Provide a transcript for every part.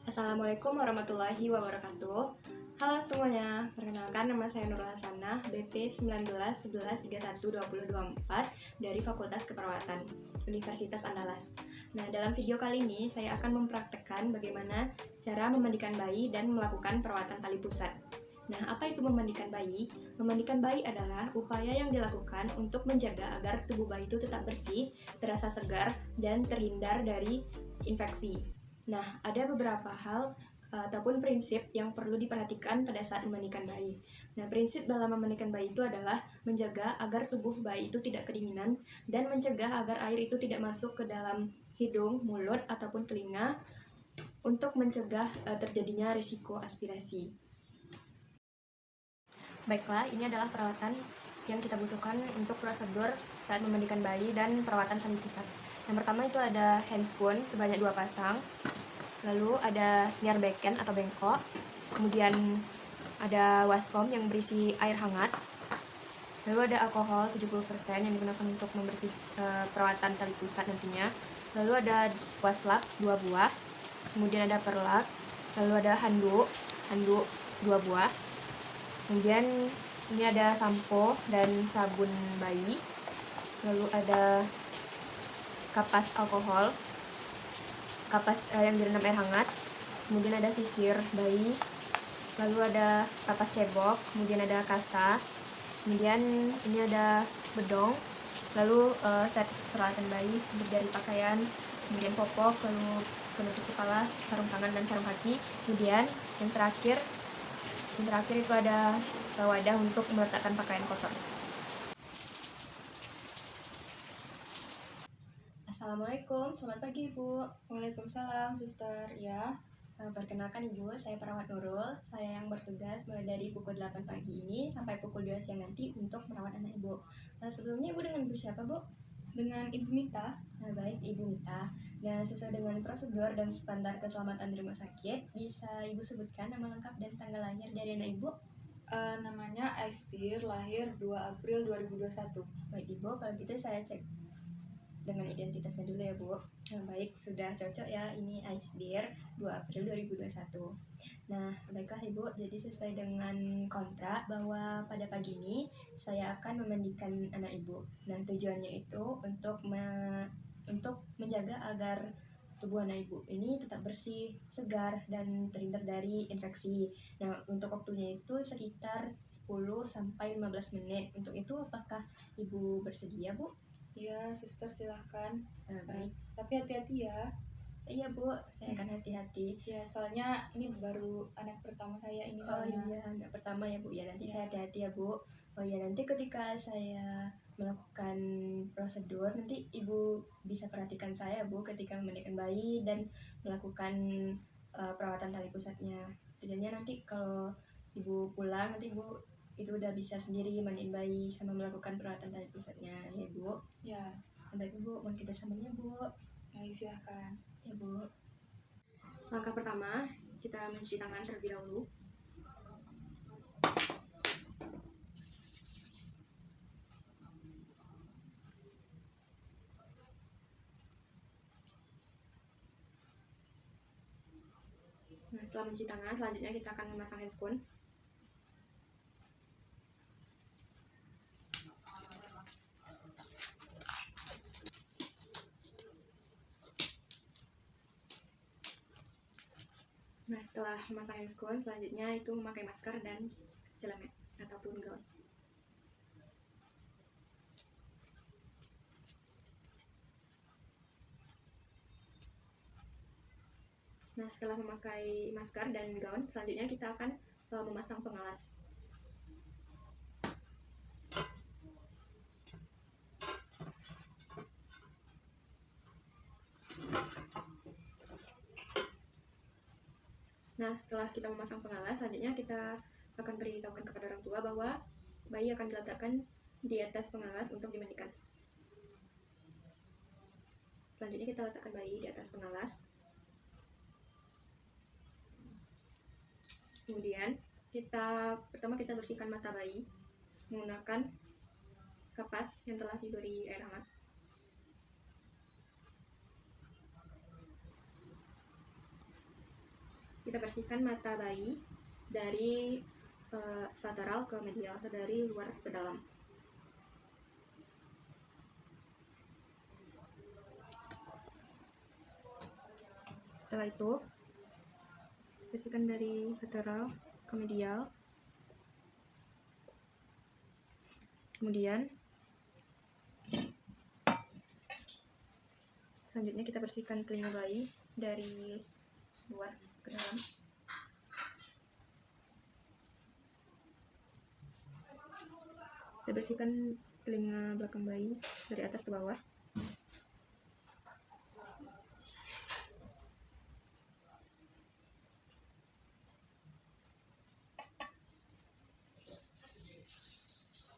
Assalamualaikum warahmatullahi wabarakatuh. Halo semuanya, perkenalkan nama saya Nurul Hasanah, BP 1911312024 dari Fakultas Keperawatan Universitas Andalas. Nah, dalam video kali ini saya akan mempraktekkan bagaimana cara memandikan bayi dan melakukan perawatan tali pusat. Nah, apa itu memandikan bayi? Memandikan bayi adalah upaya yang dilakukan untuk menjaga agar tubuh bayi itu tetap bersih, terasa segar, dan terhindar dari infeksi. Nah, ada beberapa hal ataupun prinsip yang perlu diperhatikan pada saat memandikan bayi. Nah, prinsip dalam memandikan bayi itu adalah menjaga agar tubuh bayi itu tidak kedinginan dan mencegah agar air itu tidak masuk ke dalam hidung, mulut, ataupun telinga untuk mencegah terjadinya risiko aspirasi. Baiklah, ini adalah perawatan yang kita butuhkan untuk prosedur saat memandikan bayi dan perawatan tali pusat. Yang pertama itu ada handscoon sebanyak 2 pasang. Lalu ada niarbeken atau bengkok. Kemudian ada waskom yang berisi air hangat. Lalu ada alkohol 70% yang digunakan untuk membersih perawatan tali pusat nantinya. Lalu ada waslap 2 buah. Kemudian ada perlak. Lalu ada handuk 2 buah. Kemudian ini ada sampo dan sabun bayi. Lalu ada kapas alkohol, kapas yang direndam air hangat. Kemudian ada sisir bayi. Lalu ada kapas cebok. Kemudian ada kasa. Kemudian ini ada bedong. Lalu set peralatan bayi untuk dari pakaian. Kemudian popok, lalu penutup kepala, sarung tangan dan sarung kaki. Kemudian yang terakhir itu ada wadah untuk meletakkan pakaian kotor. Assalamualaikum, selamat pagi Ibu. Waalaikumsalam, Suster. Ya, Perkenalkan Ibu, saya perawat Nurul. Saya yang bertugas mulai dari pukul 8 pagi ini sampai pukul 2 siang nanti untuk merawat anak Ibu. Sebelumnya Ibu dengan Ibu siapa Bu? dengan Ibu Mita. Nah, baik Ibu Mita. Nah, sesuai dengan prosedur dan standar keselamatan di rumah sakit, bisa Ibu sebutkan nama lengkap dan tanggal lahir dari anak Ibu? Namanya Aispir, lahir 2 April 2021. Baik Ibu, kalau gitu saya cek dengan identitasnya dulu ya Bu. Nah, baik, sudah cocok ya, ini Aispir 2 April 2021. Nah, baiklah Ibu, jadi sesuai dengan kontrak bahwa pada pagi ini saya akan memandikan anak Ibu. Nah, tujuannya itu untuk menjaga agar tubuh anak Ibu ini tetap bersih, segar, dan terhindar dari infeksi. Nah, untuk waktunya itu sekitar 10-15 menit. Untuk itu apakah Ibu bersedia, Bu? Ya, Suster silahkan. Nah, baik. Tapi hati-hati ya. Iya, Bu, saya akan hati-hati. Ya, soalnya ini baru anak pertama saya ini soalnya. Oh iya, anak pertama ya Bu ya, nanti Ya. saya hati-hati ya Bu. Oh iya, nanti ketika saya melakukan prosedur, nanti Ibu bisa perhatikan saya Bu ketika memandikan bayi dan melakukan perawatan tali pusatnya. Tujuannya nanti kalau Ibu pulang, nanti Ibu itu udah bisa sendiri mandiin bayi sama melakukan perawatan tali pusatnya ya Bu. Ya, Baik Bu, mohon kerjasamanya Bu. baik silahkan. Ya Bu. Langkah pertama, kita mencuci tangan terlebih dahulu. Nah, setelah mencuci tangan, selanjutnya kita akan memasang handscoon. Nah, setelah memasang handscoon, selanjutnya itu memakai masker dan celana ataupun gaun. Nah, setelah memakai masker dan gaun, selanjutnya kita akan memasang pengalas. Nah, setelah kita memasang pengalas, selanjutnya kita akan beritahukan kepada orang tua bahwa bayi akan diletakkan di atas pengalas untuk dimandikan. Selanjutnya kita letakkan bayi di atas pengalas. Kemudian pertama kita bersihkan mata bayi menggunakan kapas yang telah diberi air hangat. kita bersihkan mata bayi dari lateral ke medial atau dari luar ke dalam. Setelah itu bersihkan dari lateral ke medial. Kemudian selanjutnya kita bersihkan telinga bayi dari luar ke dalam. Kita bersihkan telinga belakang bayi dari atas ke bawah.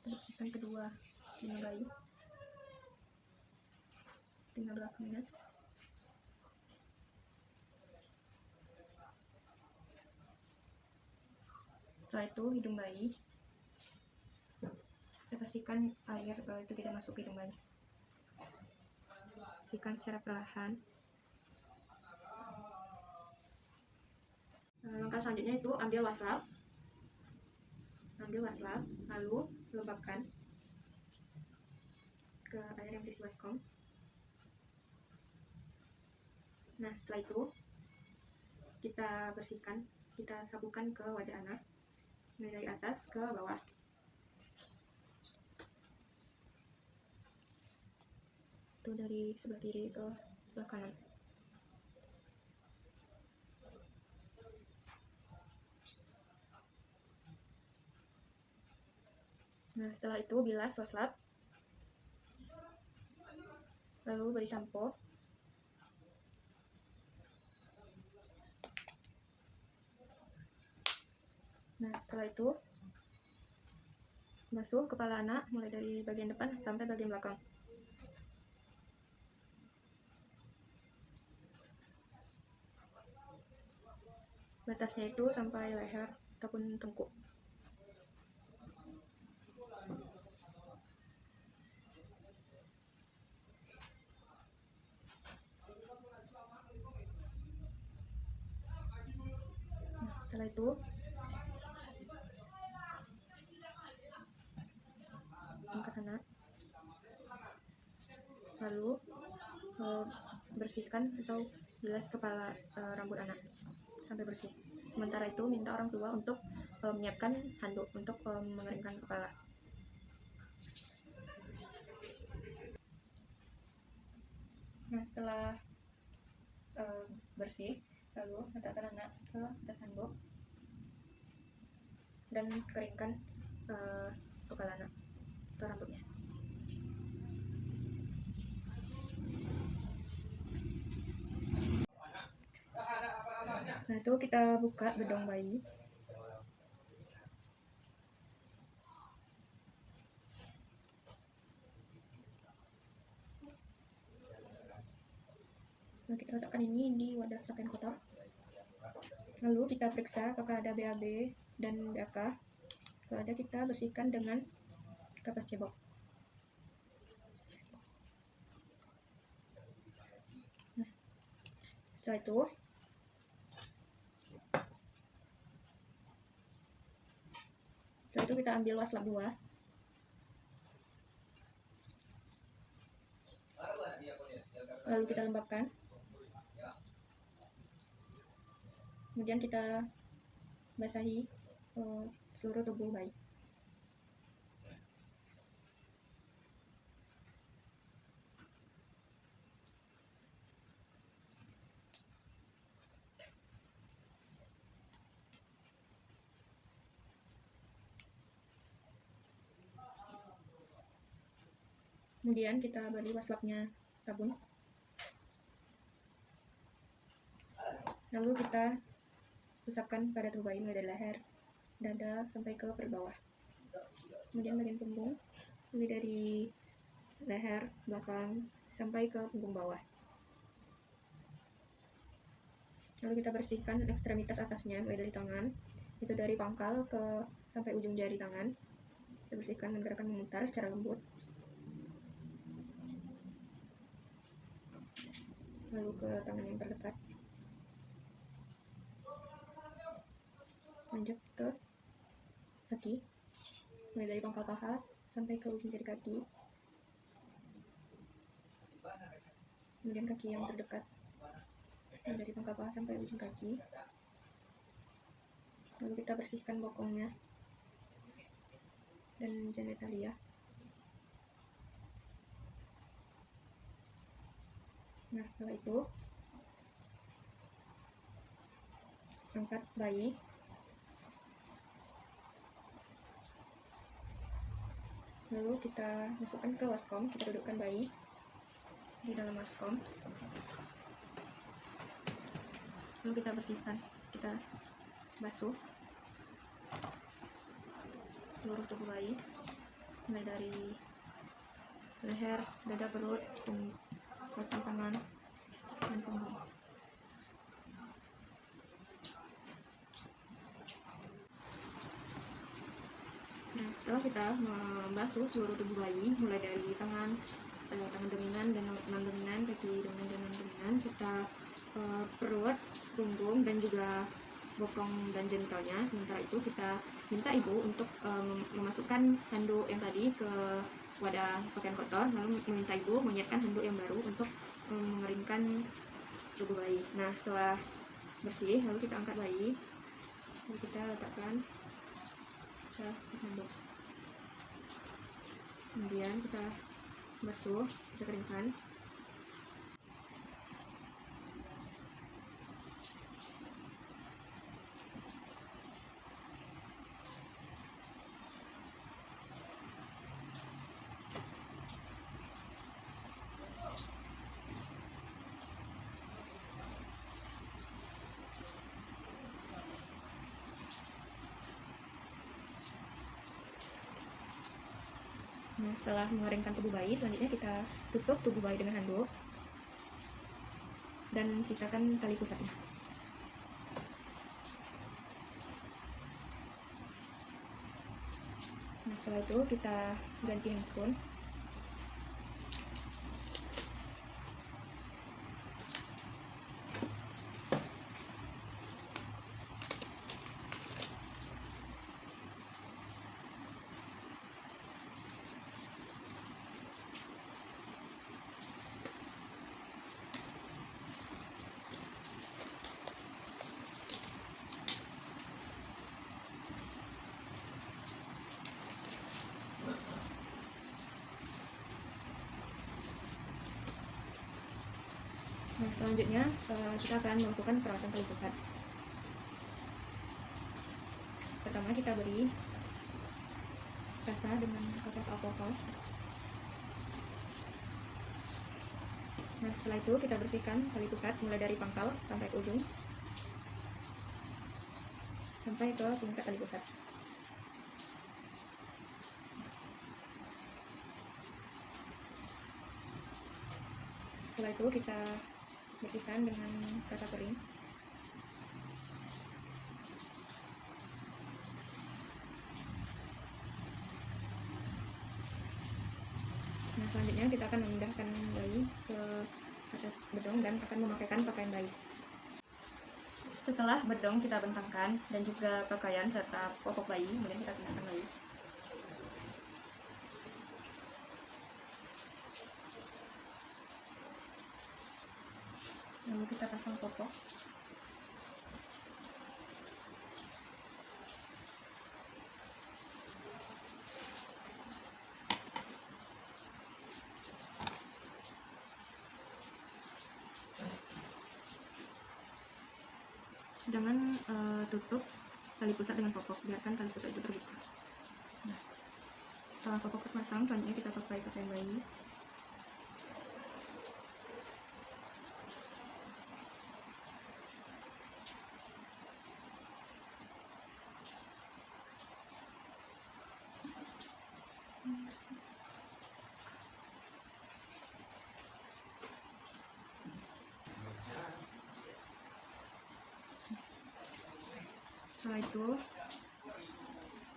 Kita bersihkan kedua telinga bayi, telinga belakangnya. Setelah itu hidung bayi, kita pastikan air itu tidak masuk ke hidung bayi. Bersihkan secara perlahan. Langkah selanjutnya itu ambil waslap, lalu lembabkan ke air yang berisi baskom. Nah, setelah itu kita bersihkan, kita sapukan ke wajah anak, mulai dari atas ke bawah. Itu dari sebelah kiri ke sebelah kanan. Nah, setelah itu bilas waslap, lalu beri sampo. Nah, setelah itu basuh kepala anak mulai dari bagian depan sampai bagian belakang. Batasnya itu sampai leher ataupun tengkuk. Nah, setelah itu angkat anak, lalu bersihkan atau bilas kepala rambut anak sampai bersih. Sementara itu minta orang tua untuk menyiapkan handuk untuk mengeringkan kepala. Nah, setelah bersih, lalu letakkan anak ke atas handuk dan keringkan kepala anak atau rambutnya. Nah, itu kita buka bedong bayi. Nah, kita letakkan ini di wadah pakaian kotor. Lalu kita periksa apakah ada BAB dan BAK. Kalau ada, kita bersihkan dengan kapas cebok. Nah, setelah itu kita ambil waslap 2. Lalu kita lembabkan. Kemudian kita basahi seluruh tubuh bayi. Kemudian kita beri waslapnya sabun. Lalu kita usapkan pada tubuh bayi mulai dari leher, dada sampai ke perut bawah. Kemudian bagian punggung, mulai dari leher belakang sampai ke punggung bawah. Lalu kita bersihkan ekstremitas atasnya mulai dari tangan, itu dari pangkal ke sampai ujung jari tangan. Kita bersihkan dengan gerakan memutar secara lembut. Lalu ke tangan yang terdekat. lanjut ke kaki, mulai dari pangkal paha sampai ke ujung jari kaki, kemudian kaki yang terdekat dari pangkal paha sampai ujung kaki. Lalu kita bersihkan bokongnya dan genitalia. Nah, setelah itu angkat bayi, lalu kita masukkan ke waskom. Kita dudukkan bayi di dalam waskom, lalu kita bersihkan, kita basuh seluruh tubuh bayi, mulai dari leher, dada, perut, kaki, tangan, dan punggung. Nah, setelah kita membasuh seluruh tubuh bayi, mulai dari tangan dominan dan non dominan, kaki dominan dan non dominan, serta perut, punggung, dan juga bokong dan genitalnya. Sementara itu kita minta ibu untuk memasukkan handuk yang tadi ke wadah pakaian kotor, lalu meminta ibu menyiapkan handuk yang baru untuk mengeringkan tubuh bayi. Nah, setelah bersih, lalu kita angkat bayi, lalu kita letakkan ke handuk. Kemudian kita basuh, kita keringkan. Nah, setelah mengeringkan tubuh bayi, selanjutnya kita tutup tubuh bayi dengan handuk dan sisakan tali pusatnya. Nah, setelah itu kita ganti handscoon. Nah, selanjutnya kita akan melakukan perawatan tali pusat. Pertama kita beri rasa dengan kapas alkohol. Nah, setelah itu kita bersihkan tali pusat mulai dari pangkal sampai ke ujung, sampai ke puncak tali pusat. Setelah itu kita bersihkan dengan basah kering. Nah, selanjutnya kita akan memindahkan bayi ke atas bedong dan akan memakaikan pakaian bayi. Setelah bedong kita bentangkan dan juga pakaian serta popok bayi, kemudian kita pindahkan bayi. Lalu kita pasang popok. Jangan tutup tali pusat dengan popok, biarkan tali pusat itu terbuka. Nah, setelah popok terpasang, selanjutnya kita pakai pakaian bayi. Setelah itu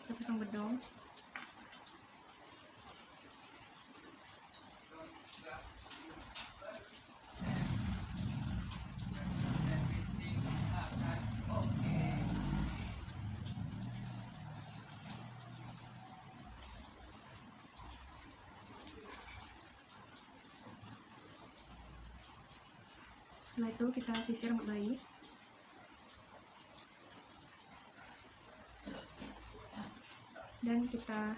kita pasang bedong. Setelah itu kita sisir rambut bayi. Dan kita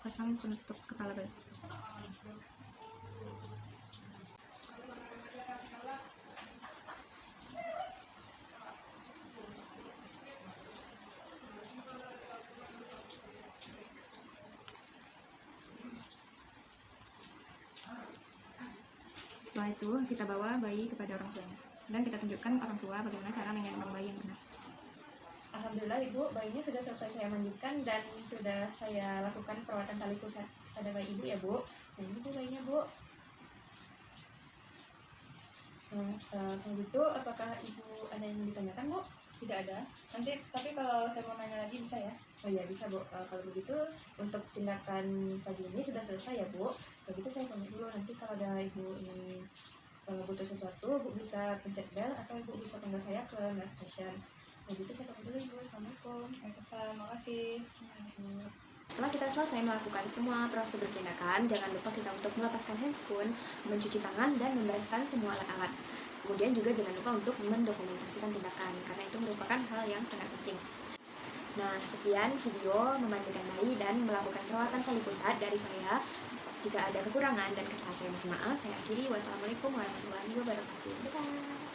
pasang penutup kepala bayi. Setelah itu kita bawa bayi kepada orang tuanya dan kita tunjukkan orang tua bagaimana cara menggendong bayi yang benar. Alhamdulillah Ibu, bayinya sudah selesai saya mandikan dan sudah saya lakukan perawatan tali pusat pada bayi Ibu ya Bu. Dan ini tuh bayinya Bu. Nah, kalau gitu apakah Ibu ada yang ditanyakan Bu? Tidak ada. Nanti tapi kalau saya mau nanya lagi bisa ya? Oh iya bisa Bu. Kalau begitu untuk tindakan pagi ini sudah selesai ya Bu. Kalau gitu saya pamit dulu, nanti kalau ada Ibu ingin butuh sesuatu Bu bisa pencet bel atau Ibu bisa panggil saya ke nurse station. Kalau gitu saya pamit dulu Ibu. Assalamualaikum. Waalaikumsalam. Makasih. Setelah kita selesai melakukan semua prosedur tindakan, jangan lupa kita untuk melepaskan handscoon, mencuci tangan, dan membereskan semua alat-alat. Kemudian juga jangan lupa untuk mendokumentasikan tindakan, karena itu merupakan hal yang sangat penting. Nah, sekian video memandikan bayi dan melakukan perawatan tali pusat dari saya. Jika ada kekurangan dan kesalahan saya mohon maaf. Saya akhiri. Wassalamualaikum warahmatullahi wabarakatuh. Dadah.